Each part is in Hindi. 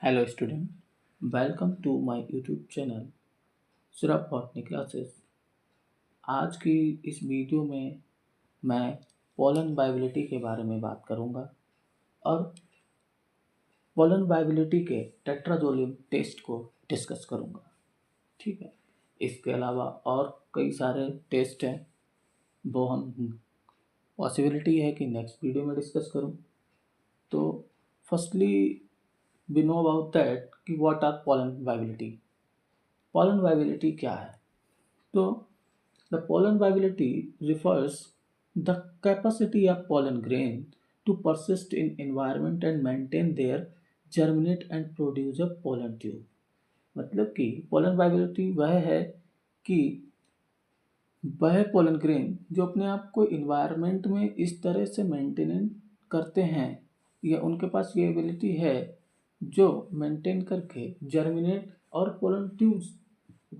Hello student, welcome to my YouTube channel Surabh botany classes. आज की इस वीडियो में मैं पोलन वाइबिलिटी के बारे में बात करूंगा और पोलन वाइबिलिटी के टेट्राजोलियम टेस्ट को डिस्कस करूंगा। ठीक है, इसके अलावा और कई सारे टेस्ट हैं, वो हम पॉसिबिलिटी है कि नेक्स्ट वीडियो में डिस्कस करूं। तो firstly we know about that कि what are pollen viability. Pollen viability क्या है? तो the pollen viability refers the capacity of pollen grain to persist in environment and maintain their germinate and produce a pollen tube। मतलब कि pollen viability वह है कि वह पोलन ग्रेन जो अपने आप को इन्वायरमेंट में इस तरह से मेंटेन करते हैं या उनके पास ये एबिलिटी है जो मेंटेन करके जर्मिनेट और पोलन ट्यूब्स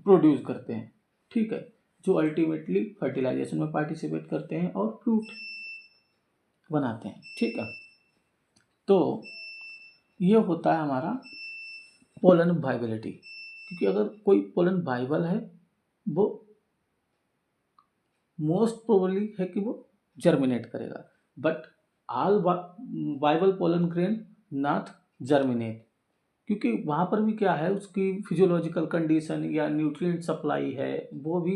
प्रोड्यूस करते हैं। ठीक है, जो अल्टीमेटली फर्टिलाइजेशन में पार्टिसिपेट करते हैं और फ्रूट बनाते हैं। ठीक है, तो ये होता है हमारा पोलन वाइबिलिटी। क्योंकि अगर कोई पोलन वाइबल है वो मोस्ट प्रोबेबली है कि वो जर्मिनेट करेगा, but all viable pollen grain not germinate. क्योंकि वहाँ पर भी क्या है, उसकी फिजियोलॉजिकल कंडीशन या न्यूट्रिएंट सप्लाई है, वो भी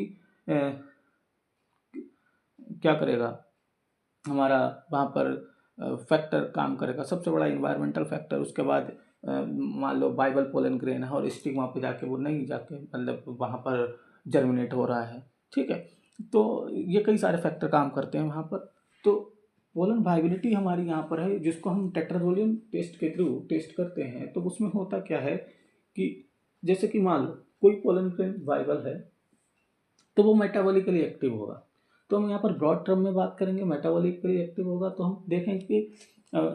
क्या करेगा, हमारा वहाँ पर फैक्टर काम करेगा। सबसे बड़ा इन्वायरमेंटल फैक्टर। उसके बाद मान लो बाइबल पोलन ग्रेन है और स्टिग्मा पे जाके वो नहीं जाके मतलब वहाँ पर जर्मिनेट हो रहा है। ठीक है, तो ये कई सारे फैक्टर काम करते हैं वहाँ पर। तो पोलन वाइबिलिटी हमारी यहाँ पर है, जिसको हम टेट्राजोलियम टेस्ट के थ्रू टेस्ट करते हैं। तो उसमें होता क्या है कि जैसे कि मान लो कोई पोलन ग्रेन वाइबल है तो वो मेटाबॉलिकली एक्टिव होगा। तो हम यहाँ पर ब्रॉड टर्म में बात करेंगे, मेटाबॉलिकली एक्टिव होगा तो हम देखेंगे कि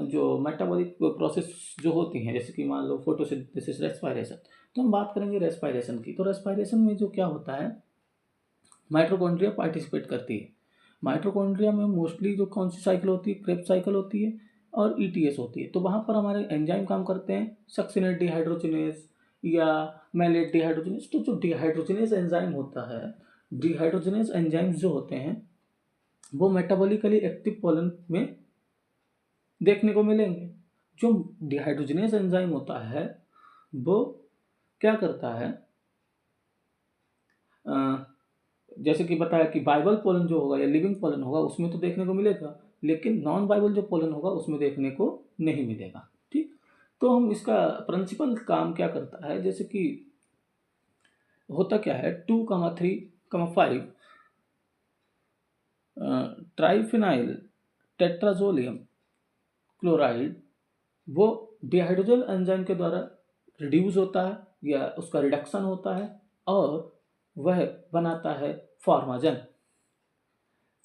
जो मेटाबॉलिक प्रोसेस जो होती हैं, जैसे कि मान लो फोटोसिंथेसिस, रेस्पायरेशन। तो हम बात करेंगे रेस्पायरेशन की। तो रेस्पायरेशन में जो क्या होता है, माइटोकॉन्ड्रिया पार्टिसिपेट करती है। माइटोकॉन्ड्रिया में मोस्टली जो कौन सी साइकिल होती है, क्रेब्स साइकिल होती है और ईटीएस होती है। तो वहाँ पर हमारे एंजाइम काम करते हैं, सक्सिनेट डिहाइड्रोजिनेज या मैलेट डिहाइड्रोजिनेज। तो जो डिहाइड्रोजिनेज एंजाइम होता है, डिहाइड्रोजिनेज एंजाइम्स जो होते हैं वो मेटाबॉलिकली एक्टिव पोलन में देखने को मिलेंगे। जो डिहाइड्रोजिनेज एंजाइम होता है वो क्या करता है, जैसे कि बताया कि बाइबल पोलन जो होगा या लिविंग पोलन होगा उसमें तो देखने को मिलेगा, लेकिन नॉन बाइबल जो पोलन होगा उसमें देखने को नहीं मिलेगा। ठीक, तो हम इसका प्रिंसिपल काम क्या करता है, जैसे कि होता क्या है, 2,3,5 ट्राइफिनाइल टेट्राजोलियम क्लोराइड वो डिहाइड्रोजन एंजाइम के द्वारा रिड्यूस होता है या उसका रिडक्शन होता है और वह बनाता है formazan.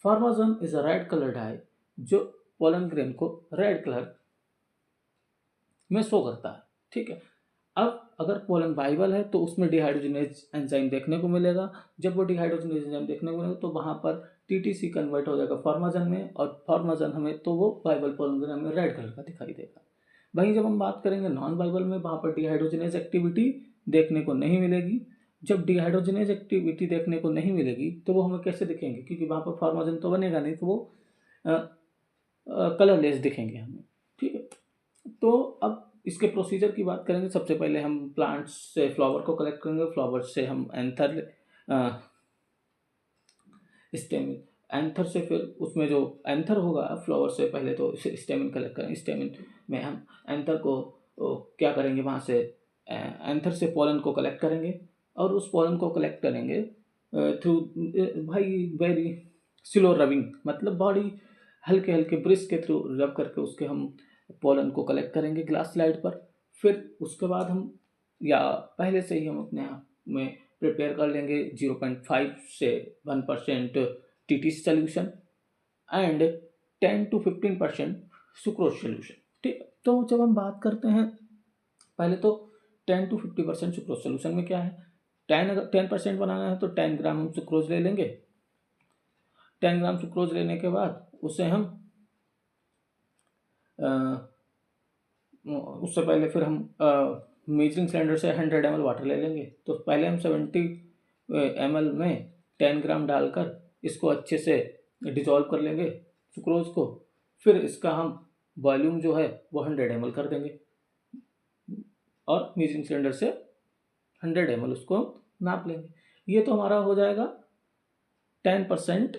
Formazan is a red colour dye जो पोलन ग्रेन को रेड कलर में शो करता है। ठीक है, अब अगर पोलन वाइबल है तो उसमें डिहाइड्रोजिनेज एंजाइम देखने को मिलेगा। जब वो डिहाइड्रोजिनेज एंजाइम देखने को मिलेगा तो वहाँ पर टीटीसी कन्वर्ट हो जाएगा फॉर्माजन में, और फॉर्माजन हमें तो वो वाइबल पोलन ग्रेन हमें रेड कलर का दिखाई देगा। वहीं जब हम बात करेंगे नॉन वाइबल में, वहाँ पर डिहाइड्रोजिनेज एक्टिविटी देखने को नहीं मिलेगी। जब डिहाइड्रोजिनेज एक्टिविटी देखने को नहीं मिलेगी तो वो हमें कैसे दिखेंगे, क्योंकि वहाँ पर फॉर्माजन तो बनेगा नहीं, तो वो कलरलेस दिखेंगे हमें। ठीक है, तो अब इसके प्रोसीजर की बात करेंगे। सबसे पहले हम प्लांट्स से फ्लावर को कलेक्ट करेंगे, फ्लावर से हम एंथर स्टेमिन, एंथर से फिर उसमें जो एंथर होगा फ्लावर से पहले तो स्टेमिन कलेक्ट करेंगे। स्टेमिन में हम एंथर को क्या करेंगे, वहाँ से एंथर से पोलन को कलेक्ट करेंगे और उस पोलन को कलेक्ट करेंगे थ्रू भाई वेरी स्लो रबिंग, मतलब बॉडी हल्के हल्के ब्रिश के थ्रू रब करके उसके हम पोलन को कलेक्ट करेंगे ग्लास स्लाइड पर। फिर उसके बाद हम या पहले से ही हम अपने आप में प्रिपेयर कर लेंगे 0.5 से 1% TT solution and 10 to 15% sucrose solution. ठीक, तो जब हम बात करते हैं पहले तो 10 to 50% सुक्रोज सोल्यूशन में क्या है, 10% बनाना है तो 10 ग्राम हम सुक्रोज ले लेंगे। 10 ग्राम सुक्रोज लेने के बाद उसे हम उससे पहले फिर हम मेजरिंग सिलेंडर से 100 ml वाटर ले लेंगे। तो पहले हम 70 ml में 10 ग्राम डालकर इसको अच्छे से डिजॉल्व कर लेंगे सुक्रोज को। फिर इसका हम वॉल्यूम जो है वो 100 ml कर देंगे और मेजरिंग सिलेंडर से 100 ml उसको नाप लेंगे। ये तो हमारा हो जाएगा 10%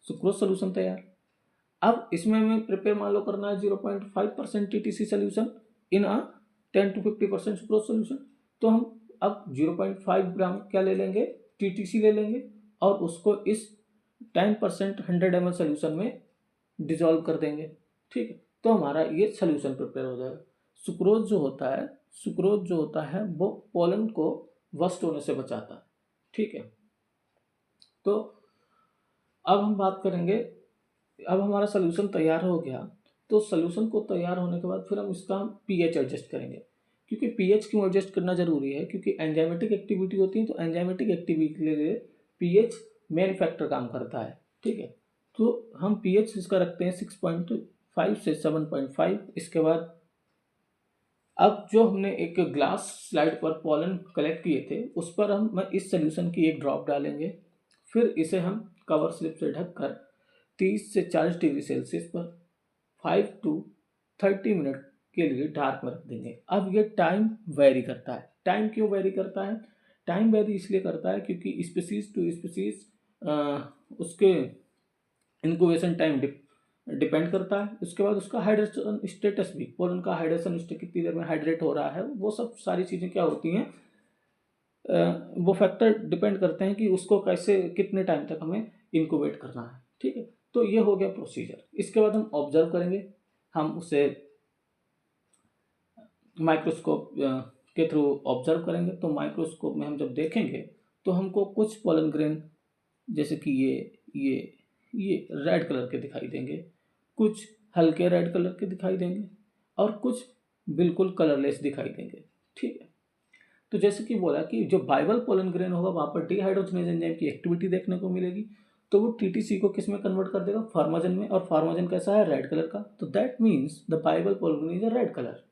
सुक्रोज सोल्यूशन तैयार। अब इसमें हमें प्रिपेयर मान लो करना है 0.5% TTC solution in a 10 to 50% sucrose solution. तो हम अब 0.5 ग्राम क्या ले लेंगे, TTC ले लेंगे और उसको इस 10% 100 ml सोल्यूशन में डिजॉल्व कर देंगे। ठीक है, तो हमारा ये सोल्यूशन प्रिपेयर हो जाएगा। सुक्रोज जो होता है वो पोलन को वस्ट होने से बचाता है। ठीक है, तो अब हम बात करेंगे, अब हमारा सोल्यूशन तैयार हो गया। तो सोल्यूशन को तैयार होने के बाद फिर हम इसका पीएच एडजस्ट करेंगे। क्योंकि पीएच क्यों एडजस्ट करना जरूरी है, क्योंकि एंजाइमेटिक एक्टिविटी होती है, तो एंजाइमेटिक एक्टिविटी के लिए पीएच मेन फैक्टर काम करता है। ठीक है, तो हम पीएच इसका रखते हैं 6.5 से 7.5। इसके बाद अब जो हमने एक ग्लास स्लाइड पर पोलन कलेक्ट किए थे उस पर हम इस सोल्यूशन की एक ड्रॉप डालेंगे। फिर इसे हम कवर स्लिप से ढककर 30 से 40 डिग्री सेल्सियस पर 5 to 30 मिनट के लिए डार्क में रख देंगे। अब ये टाइम वेरी करता है। टाइम क्यों वेरी करता है? टाइम वेरी इसलिए करता है क्योंकि स्पीसीज टू स्पीसीज उसके इंक्यूबेशन टाइम डिपेंड करता है। उसके बाद उसका हाइड्रेशन स्टेटस भी, पोलन का हाइड्रेशन स्टेट कितनी देर में हाइड्रेट हो रहा है, वो सब सारी चीज़ें क्या होती हैं, वो फैक्टर डिपेंड करते हैं कि उसको कैसे कितने टाइम तक हमें इंक्यूबेट करना है। ठीक है, तो ये हो गया प्रोसीजर। इसके बाद हम ऑब्जर्व करेंगे, हम उसे माइक्रोस्कोप के थ्रू ऑब्जर्व करेंगे। तो माइक्रोस्कोप में हम जब देखेंगे तो हमको कुछ पोलन ग्रेन जैसे कि ये रेड कलर के दिखाई देंगे, कुछ हल्के रेड कलर के दिखाई देंगे और कुछ बिल्कुल कलरलेस दिखाई देंगे। ठीक है, तो जैसे कि बोला कि जो बाइबल पोलन ग्रेन होगा वहाँ पर डिहाइड्रोजनेज एंजाइम की एक्टिविटी देखने को मिलेगी। तो वो टीटीसी को किस में कन्वर्ट कर देगा, फार्माजन में, और फार्माजन कैसा है, रेड कलर का। तो that means the Bible pollen grain is a red colour.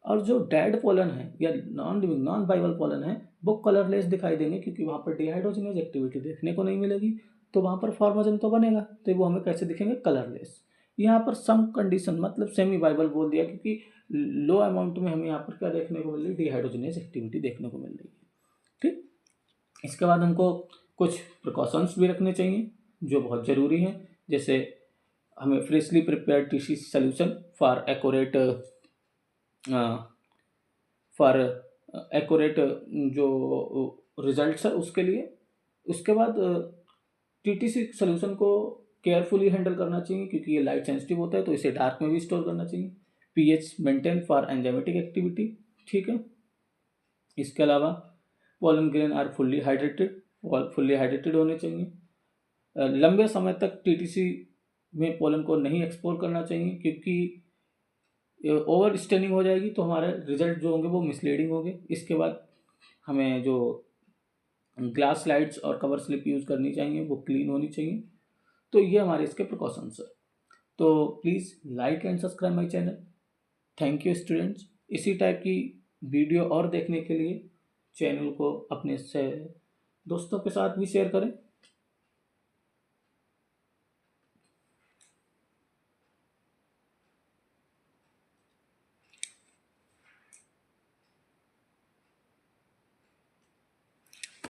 और जो डेड पोलन है या नॉन बाइबल पोलन है वो कलरलेस दिखाई देंगे क्योंकि वहाँ पर डिहाइड्रोजनेज एक्टिविटी देखने को नहीं मिलेगी। तो वहाँ पर फार्माजन तो बनेगा, तो वो हमें कैसे दिखेंगे, कलरलेस। यहाँ पर सम कंडीशन मतलब सेमी बाइबल बोल दिया क्योंकि लो अमाउंट में हमें यहाँ पर क्या देखने को मिल रही है, डिहाइड्रोजनेज एक्टिविटी देखने को मिल रही है। ठीक, इसके बाद हमको कुछ प्रिकॉशंस भी रखने चाहिए जो बहुत ज़रूरी हैं। जैसे हमें freshly prepare TC solution for accurate जो रिजल्ट्स है उसके लिए। उसके बाद टीटीसी सोल्यूशन को केयरफुली हैंडल करना चाहिए क्योंकि ये लाइट सेंसिटिव होता है, तो इसे डार्क में भी स्टोर करना चाहिए। PH maintain for enzymatic activity. ठीक है, इसके अलावा pollen grain are fully hydrated होने चाहिए। लंबे समय तक टीटीसी में पोलन को नहीं एक्सपोर करना चाहिए क्योंकि ओवर स्टेनिंग हो जाएगी तो हमारे रिजल्ट जो होंगे वो मिसलीडिंग होंगे। इसके बाद हमें जो ग्लास स्लाइड्स और कवर स्लिप यूज़ करनी चाहिए वो क्लीन होनी चाहिए। तो ये हमारे इसके प्रिकॉशंस है। तो please like and subscribe my channel. Thank you students. इसी टाइप की वीडियो और देखने के लिए चैनल को अपने से दोस्तों के साथ भी शेयर करें।